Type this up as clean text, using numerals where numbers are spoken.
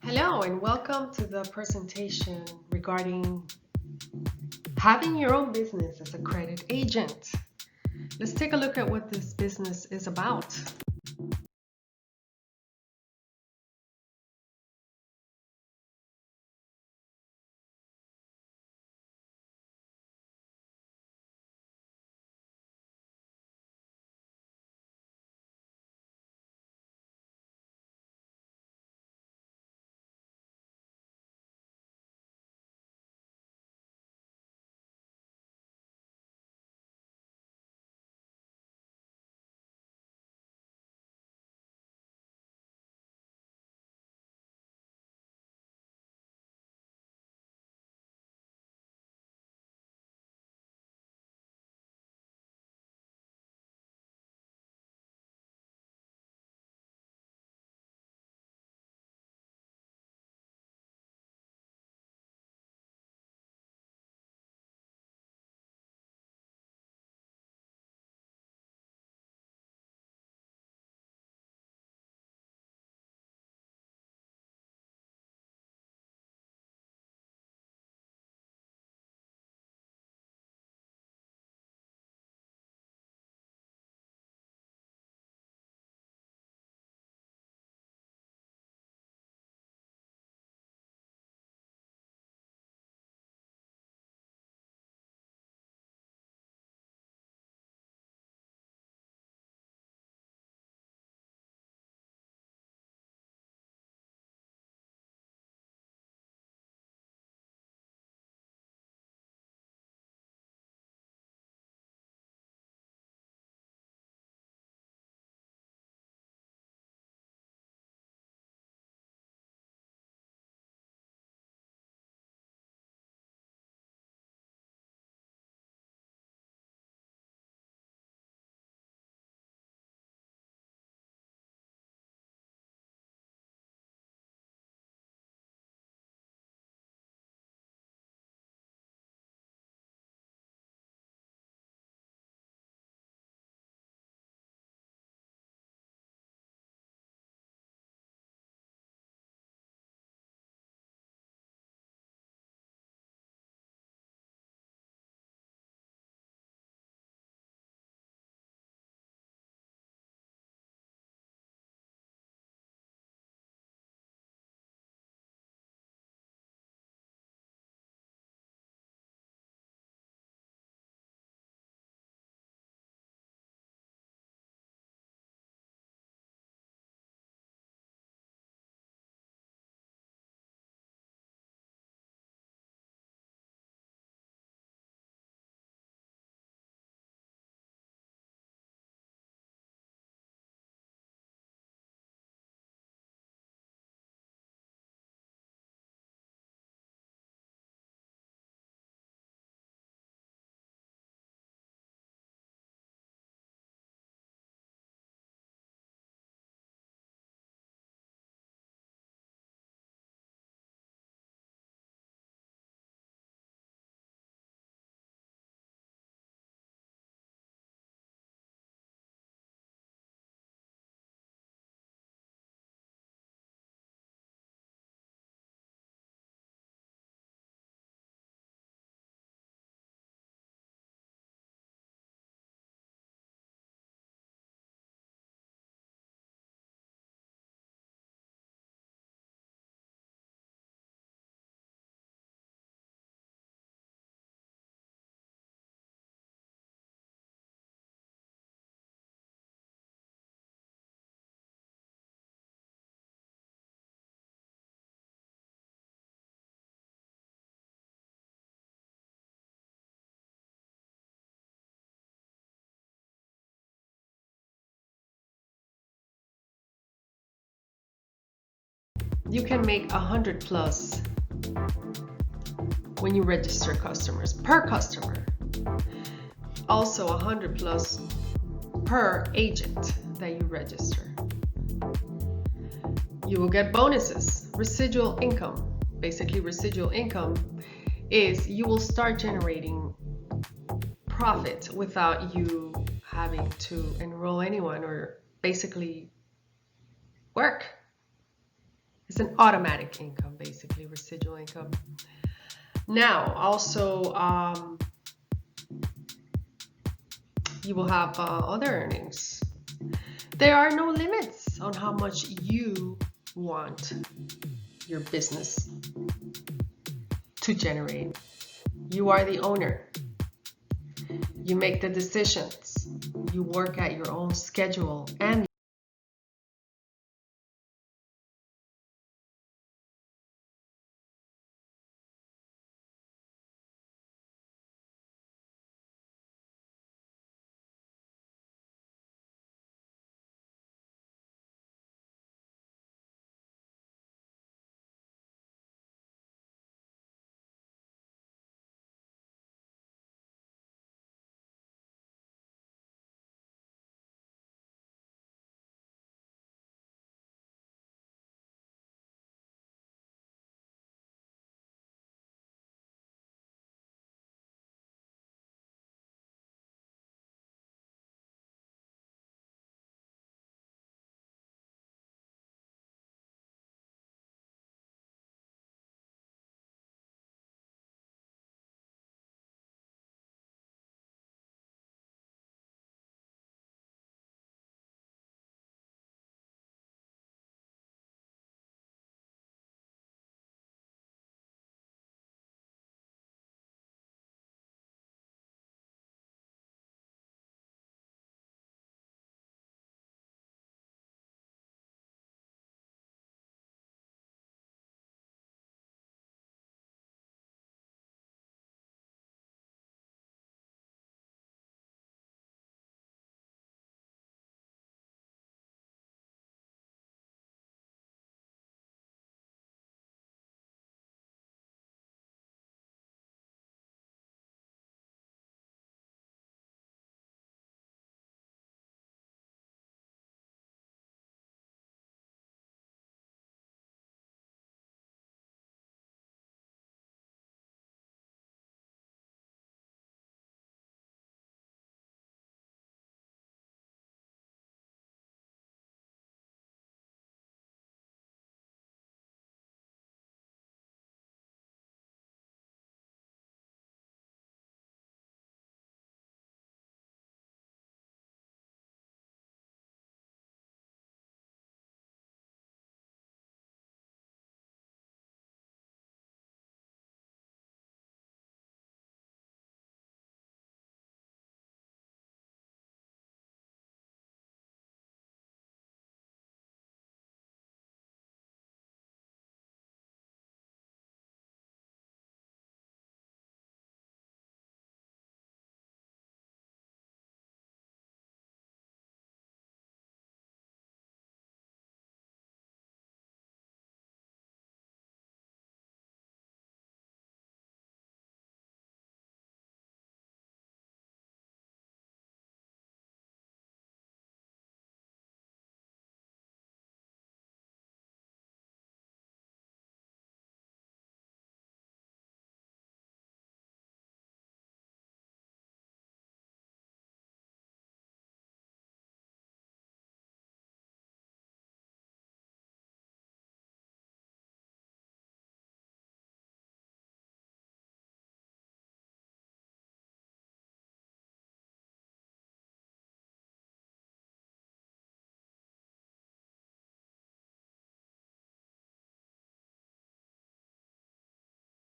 Hello and welcome to the presentation regarding having your own business as a credit agent. Let's take a look at what this business is about. You can make 100 plus when you register customers per customer. Also 100 plus per agent that you register. You will get bonuses, residual income. Basically, residual income is you will start generating profit without you having to enroll anyone or basically work. It's an automatic income, basically, residual income. Now, also, you will have other earnings. There are no limits on how much you want your business to generate. You are the owner. You make the decisions. You work at your own schedule and